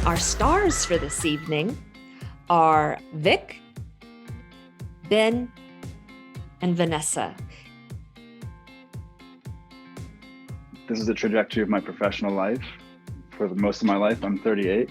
Our stars for this evening are Vic, Ben, and Vanessa. This is the trajectory of my professional life. For most of my life, I'm 38.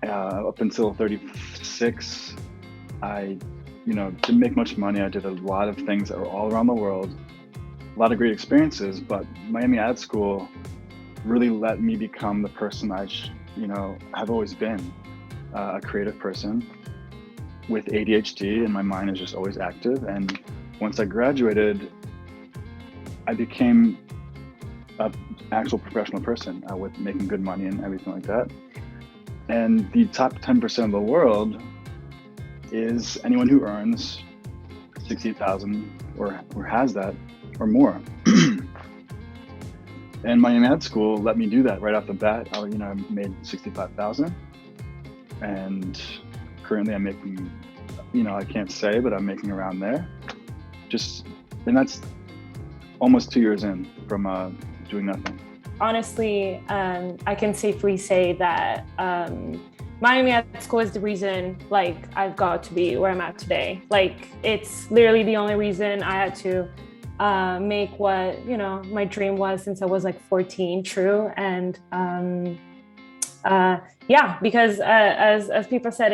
Up until 36, I didn't make much money. I did a lot of things that were all around the world, a lot of great experiences, but Miami Ad School really let me become the person I have always been, a creative person with ADHD, and my mind is just always active. And once I graduated, I became an actual professional person with making good money and everything like that. And the top 10% of the world is anyone who earns 60,000 or has that or more. And Miami Ad School let me do that right off the bat. I made 65,000, and currently I'm making, I can't say, but I'm making around there. And that's almost 2 years in from doing nothing. Honestly, I can safely say that Miami Ad School is the reason I've got to be where I'm at today. It's literally the only reason I had to make what my dream was since I was 14 true. And because as people said,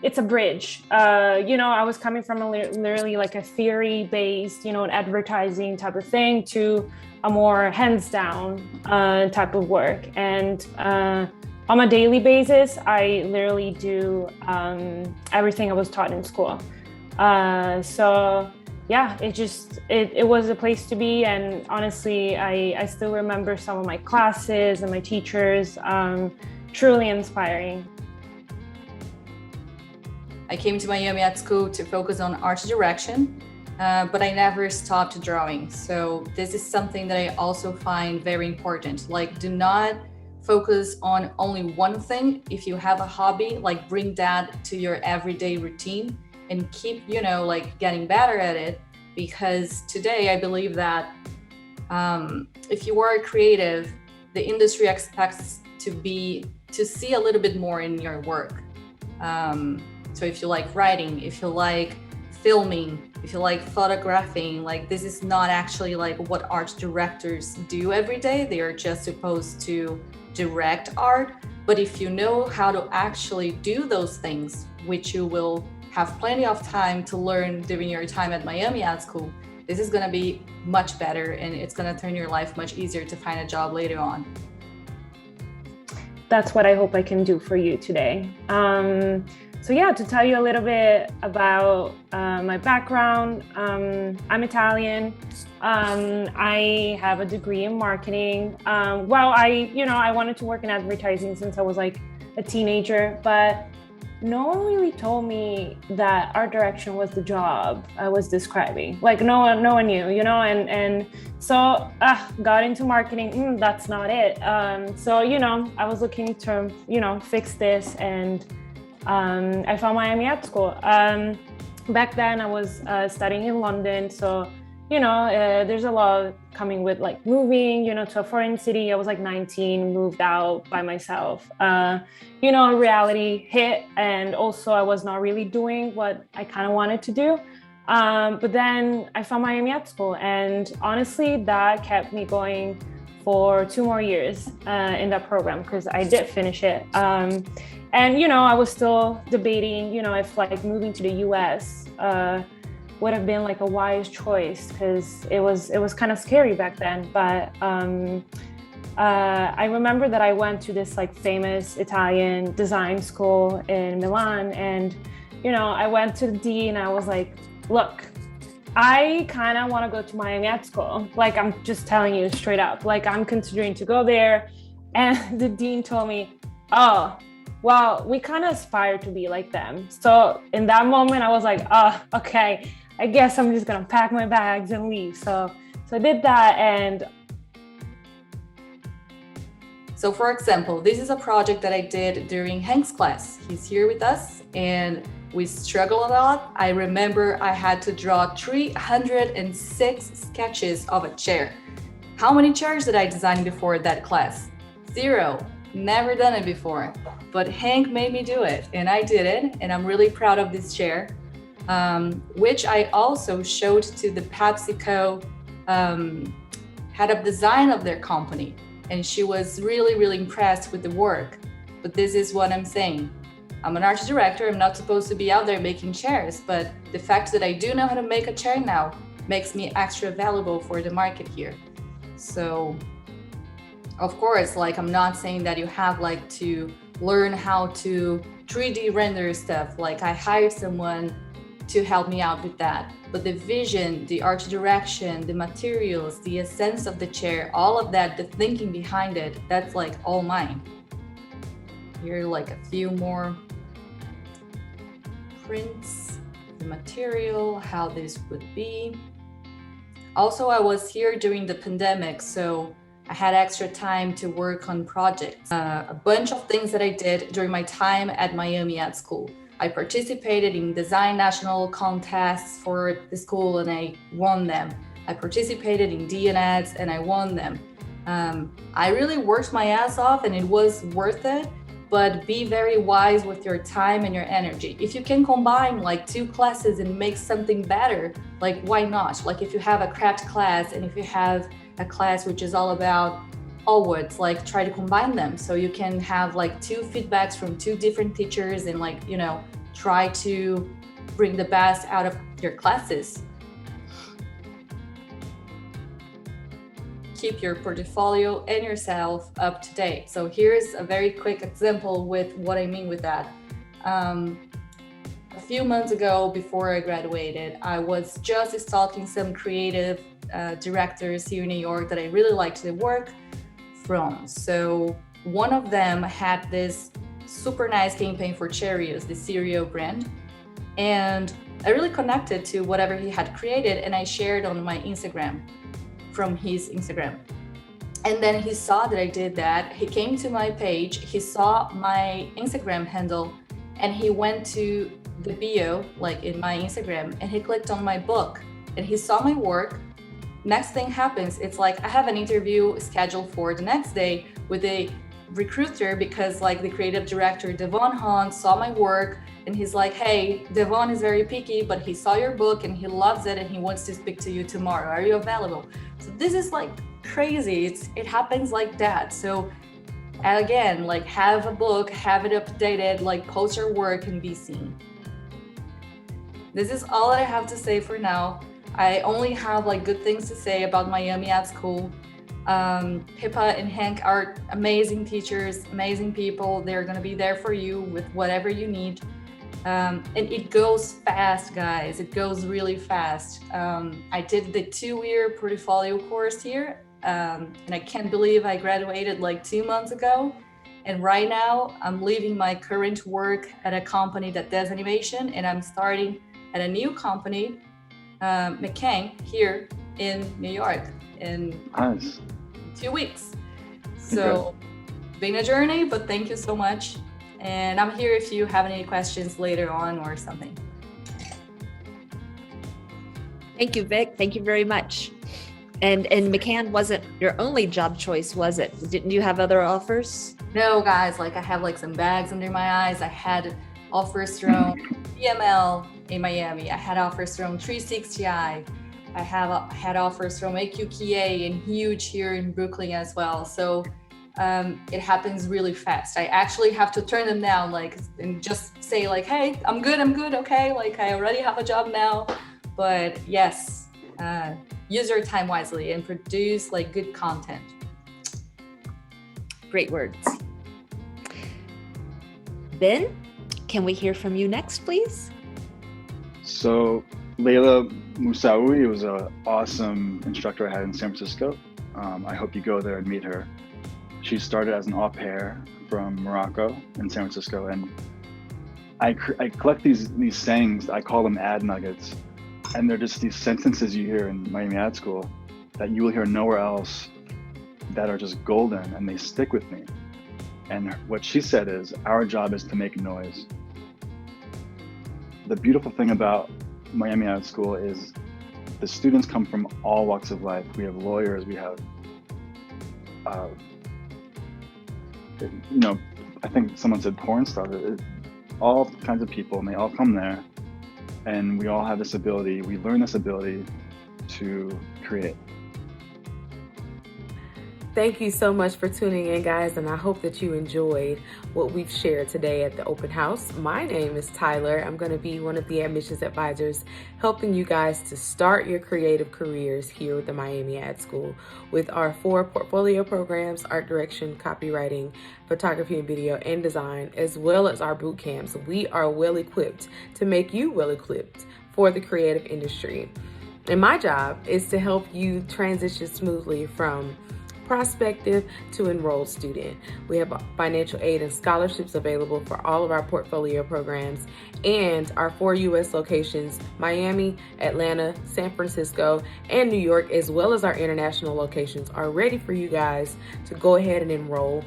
it's a bridge. I was coming from literally a theory-based, advertising type of thing to a more hands-down type of work. And on a daily basis, I literally do everything I was taught in school. It was a place to be. And honestly, I still remember some of my classes and my teachers, truly inspiring. I came to Miami Ad School to focus on art direction, but I never stopped drawing. So this is something that I also find very important. Do not focus on only one thing. If you have a hobby, bring that to your everyday routine and keep, getting better at it. Because today I believe that if you are a creative, the industry expects to see a little bit more in your work. So if you like writing, if you like filming, if you like photographing, this is not actually what art directors do every day. They are just supposed to direct art. But if you know how to actually do those things, which you will have plenty of time to learn during your time at Miami Ad School, this is going to be much better, and it's going to turn your life much easier to find a job later on. That's what I hope I can do for you today. To tell you a little bit about my background, I'm Italian. I have a degree in marketing. I wanted to work in advertising since I was a teenager, but no one really told me that art direction was the job I was describing. No one knew, and so got into marketing. That's not it. I was looking to, fix this, and I found Miami Art School. Back then I was studying in London, so there's a lot coming with moving, to a foreign city. I was 19, moved out by myself. Reality hit, and also I was not really doing what I kind of wanted to do. But then I found Miami Art School, and honestly, that kept me going for 2 more years in that program, because I did finish it. And I was still debating, if moving to the US would have been a wise choice, because it was kind of scary back then. But I remember that I went to this famous Italian design school in Milan, and I went to the dean. I was look, I kind of want to go to Miami Art School. I'm just telling you straight up, I'm considering to go there. And the dean told me, oh, well, we kind of aspire to be like them. So in that moment, I was okay, I guess I'm just gonna pack my bags and leave. So I did that. And so for example, this is a project that I did during Hank's class. He's here with us, and we struggled a lot. I remember I had to draw 306 sketches of a chair. How many chairs did I design before that class? 0. never done it before, but Hank made me do it, and I did it, and I'm really proud of this chair, which I also showed to the PepsiCo head of design of their company, and she was really, really impressed with the work. But this is what I'm saying. I'm an art director. I'm not supposed to be out there making chairs, but the fact that I do know how to make a chair now makes me extra valuable for the market here. So, of course, like, I'm not saying that you have like to learn how to 3D render stuff. Like, I hired someone to help me out with that. But the vision, the art direction, the materials, the essence of the chair, all of that, the thinking behind it, that's like all mine. Here are like a few more prints, the material, how this would be. Also, I was here during the pandemic, so I had extra time to work on projects. A bunch of things that I did during my time at Miami Art School. I participated in design national contests for the school and I won them. I participated in D&Eds and I won them. I really worked my ass off and it was worth it, but be very wise with your time and your energy. If you can combine like 2 classes and make something better, like why not? Like if you have a craft class and if you have a class which is all about all woods, like try to combine them so you can have like 2 feedbacks from 2 different teachers and like, you know, try to bring the best out of your classes. Keep your portfolio and yourself up to date. So here's a very quick example with what I mean with that. A few months ago, before I graduated, I was just stalking some creative directors here in New York that I really liked the work from. So one of them had this super nice campaign for Cheerios, the cereal brand. And I really connected to whatever he had created and I shared on my Instagram from his Instagram. And then he saw that I did that. He came to my page, he saw my Instagram handle and he went to the bio, like in my Instagram, and he clicked on my book and he saw my work. Next thing happens, it's like I have an interview scheduled for the next day with a recruiter because like the creative director, Devon Hahn, saw my work and he's like, hey, Devon is very picky, but he saw your book and he loves it and he wants to speak to you tomorrow. Are you available? So this is like crazy. It happens like that. So again, like have a book, have it updated, like post your work and be seen. This is all that I have to say for now. I only have like good things to say about Miami Art School. Pippa and Hank are amazing teachers, amazing people. They're gonna be there for you with whatever you need. And it goes fast, guys. It goes really fast. I did the 2-year portfolio course here, and I can't believe I graduated like 2 months ago. And right now, I'm leaving my current work at a company that does animation, and I'm starting at a new company, McCain, here in New York in 2 weeks. So it's been a journey, but thank you so much. And I'm here if you have any questions later on or something. Thank you, Vic. Thank you very much. And McCann wasn't your only job choice, was it? Didn't you have other offers? No, guys, like I have like some bags under my eyes. I had offers from BML in Miami. I had offers from 360i. I had offers from AQKA and Huge here in Brooklyn as well. So it happens really fast. I actually have to turn them down, like, and just say like, hey, I'm good, okay? Like I already have a job now. But yes, use your time wisely and produce like good content. Great words. Ben, can we hear from you next, please? So Leila Moussaoui was an awesome instructor I had in San Francisco. I hope you go there and meet her. She started as an au pair from Morocco in San Francisco, and I collect these sayings. I call them ad nuggets, and they're just these sentences you hear in Miami Ad School that you will hear nowhere else, that are just golden, and they stick with me. And what she said is, our job is to make noise. The beautiful thing about Miami Ad School is the students come from all walks of life. We have lawyers, we have you know, I think someone said porn star. All kinds of people, and they all come there, and we all have this ability. We learn this ability to create. Thank you so much for tuning in, guys, and I hope that you enjoyed what we've shared today at the open house. My name is Tyler. I'm going to be one of the admissions advisors helping you guys to start your creative careers here with the Miami Ad School with our 4 portfolio programs: art direction, copywriting, photography and video, and design, as well as our boot camps. We are well equipped to make you well equipped for the creative industry. And my job is to help you transition smoothly from prospective to enrolled student. We have financial aid and scholarships available for all of our portfolio programs, and our 4 U.S. locations, Miami, Atlanta, San Francisco, and New York, as well as our international locations, are ready for you guys to go ahead and enroll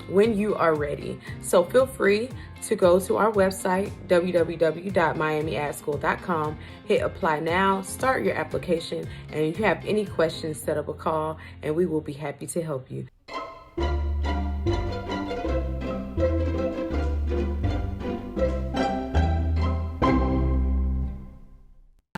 when you are ready. So feel free to go to our website, www.miamiadschool.com, hit apply now, start your application, and if you have any questions, set up a call and we will be happy to help you.